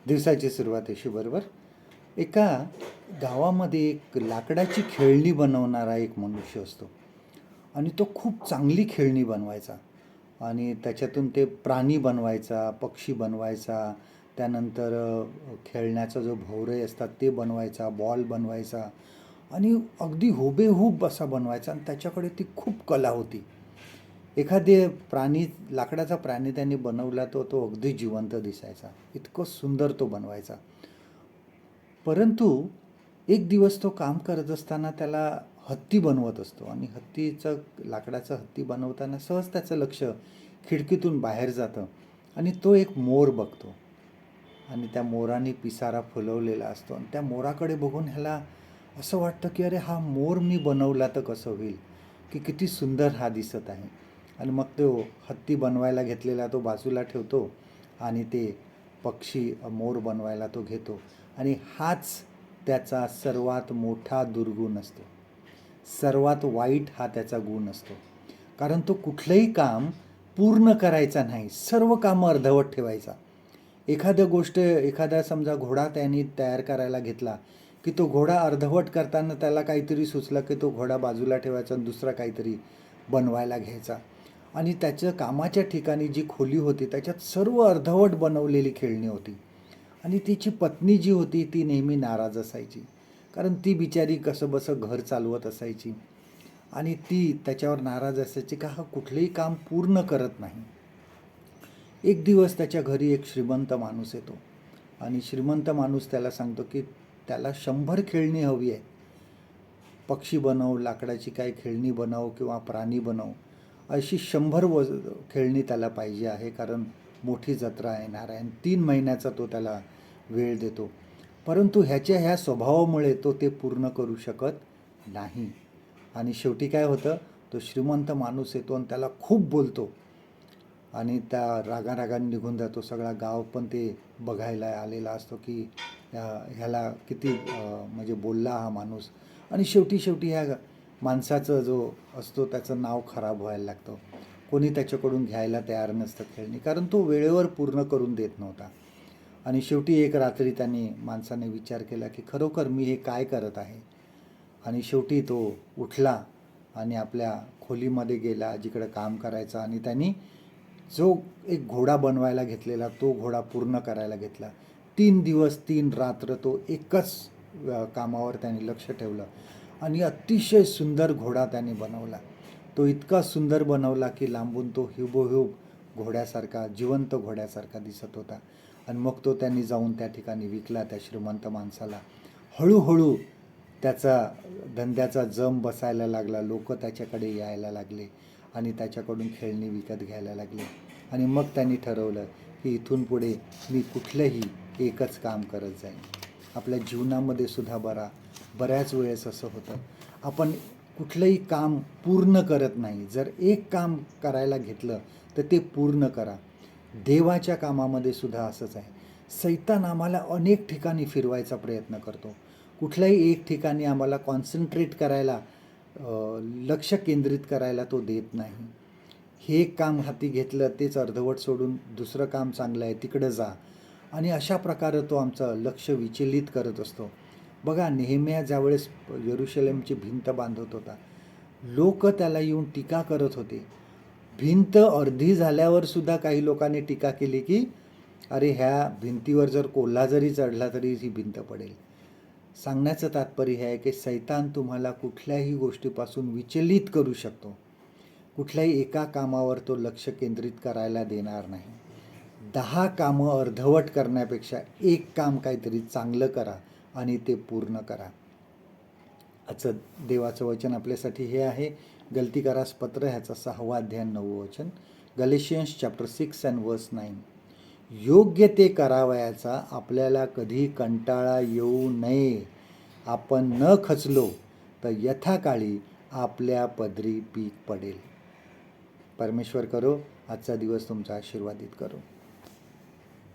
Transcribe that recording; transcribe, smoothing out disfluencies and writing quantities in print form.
दिवसाची सुरुवात अशी बरोबर. एका गावामध्ये एक लाकडाची खेळणी बनवणारा एक मनुष्य असतो आणि तो खूप चांगली खेळणी बनवायचा आणि त्याच्यातून ते प्राणी बनवायचा, पक्षी बनवायचा, त्यानंतर खेळण्याचा जो भोवरे असतात ते बनवायचा, बॉल बनवायचा आणि अगदी हुबेहूब असा बनवायचा आणि त्याच्याकडे ती खूप कला होती. एखादे प्राणी, लाकडाचा प्राणी त्यांनी बनवला तो अगदी जिवंत दिसायचा, इतकं सुंदर तो बनवायचा. परंतु एक दिवस तो काम करत असताना त्याला हत्ती बनवत असतो आणि लाकडाचा हत्ती बनवताना सहज त्याचं लक्ष खिडकीतून बाहेर जातं आणि तो एक मोर बघतो आणि त्या मोराने पिसारा फुलवलेला असतो आणि त्या मोराकडे बघून ह्याला असं वाटतं की अरे हा मोर मी बनवला तर कसं होईल, की किती सुंदर हा दिसत आहे. आणि मग तो हत्ती बनवायला घेतलेला तो बाजूला ठेवतो आणि ते पक्षी मोर बनवायला तो घेतो आणि हाच त्याचा सर्वात मोठा दुर्गुण असतो, सर्वात वाईट हा त्याचा गुण असतो. कारण तो कुठलंही काम पूर्ण करायचा नाही, सर्व कामं अर्धवट ठेवायचा. एखादा समजा घोडा त्यांनी तयार करायला घेतला की तो घोडा अर्धवट करताना त्याला काहीतरी सुचलं की तो घोडा बाजूला ठेवायचा आणि दुसरा काहीतरी बनवायला घ्यायचा आणि त्याच्या कामाच्या ठिकाणी जी खोली होती त्याच्यात सर्व अर्धवट बनवलेली खेळणी होती आणि तिची पत्नी जी होती ती नेहमी नाराज असायची, कारण ती बिचारी कसंबसं घर चालवत असायची आणि ती त्याच्यावर नाराज असायची का हा कुठलंही काम पूर्ण करत नाही. एक दिवस त्याच्या घरी एक श्रीमंत माणूस येतो आणि श्रीमंत माणूस त्याला सांगतो की त्याला 100 खेळणी हवी आहे. पक्षी बनव, लाकडाची काय खेळणी बनव किंवा प्राणी बनव, अशी 100 खेळणी त्याला पाहिजे आहे, कारण मोठी जत्रा येणार आहे आणि 3 महिन्याचा तो त्याला वेळ देतो. परंतु ह्या स्वभावामुळे तो ते पूर्ण करू शकत नाही आणि शेवटी काय होतं, तो श्रीमंत माणूस येतो आणि त्याला खूप बोलतो आणि त्या रागारागाने निघून जातो. सगळा गाव पण ते बघायला आलेला असतो की ह्याला किती म्हणजे बोलला हा माणूस. आणि शेवटी ह्या माणसाचं जो असतो त्याचं नाव खराब व्हायला लागतं. कोणी त्याच्याकडून घ्यायला तयार नसतं खेळणी, कारण तो वेळेवर पूर्ण करून देत नव्हता. आणि शेवटी एक रात्री माणसाने विचार केला की खरोखर मी हे काय करत आहे. आणि शेवटी तो उठला आणि आपल्या खोलीमध्ये गेला जिकडं काम करायचा आणि त्यांनी जो एक घोडा बनवायला घेतलेला तो घोडा पूर्ण करायला घेतला. 3 दिवस 3 रात्र तो एकच कामावर त्यांनी लक्ष ठेवलं आणि अतिशय सुंदर घोडा त्यांनी बनवला. तो इतका सुंदर बनवला की लांबून तो हुबेहूब घोड्यासारखा, जिवंत घोड्यासारखा दिसत होता. आणि मग तो त्यांनी जाऊन त्या ठिकाणी विकला त्या श्रीमंत माणसाला. हळूहळू त्याचा धंद्याचा जम बसायला लागला, लोक त्याच्याकडे यायला लागले आणि त्याच्याकडून खेळणी विकत घ्यायला लागले. आणि मग त्यांनी ठरवलं की इथून पुढे मी कुठलंही एकच काम करत जाईन. आपल्या जीवनामध्ये सुद्धा बऱ्याच वेळेस असं होतं, आपण कुठलंही काम पूर्ण करत नाही. जर एक काम करायला घेतलं तर ते पूर्ण करा. देवाच्या कामामध्ये सुद्धा असंच आहे. सैतान आम्हाला अनेक ठिकाणी फिरवायचा प्रयत्न करतो. कुठल्याही एक ठिकाणी आम्हाला कॉन्सन्ट्रेट करायला, लक्ष केंद्रित करायला तो देत नाही. हे काम हाती घेतलं तेच अर्धवट सोडून दुसरं काम चांगलं आहे तिकडं जा, आणि अशा प्रकारे तो आमचं लक्ष विचलित करत असतो. बघा, नेहम्या ज्यावेळेस यरूशलेमची भिंत बांधत होता, लोक त्याला येऊन टीका करत होते. भिंत अर्धी झाल्यावर सुद्धा काही लोकांनी टीका केली की अरे ह्या भिंतीवर जर कोल्हा जरी चढला तरी ही भिंत पडेल. सांगण्याचं तात्पर्य हे आहे की सैतान तुम्हाला कुठल्याही गोष्टीपासून विचलित करू शकतो. कुठल्याही एका कामावर तो लक्ष केंद्रित करायला देणार नाही. 10 कामं अर्धवट करण्यापेक्षा एक काम काहीतरी चांगलं करा आणि ते पूर्ण करा. आजचं देवाचं वचन आपल्यासाठी हे आहे, गलतीकारास पत्र ह्याचा 6वा अध्याय 9वं वचन, गलेशियन्स चॅप्टर 6 and verse 9. योग्य ते करावयाचा आपल्याला कधी कंटाळा येऊ नये. आपण न खचलो तर यथाकाळी आपल्या पदरी पीक पडेल. परमेश्वर करो आजचा दिवस तुमचा आशीर्वादित करो.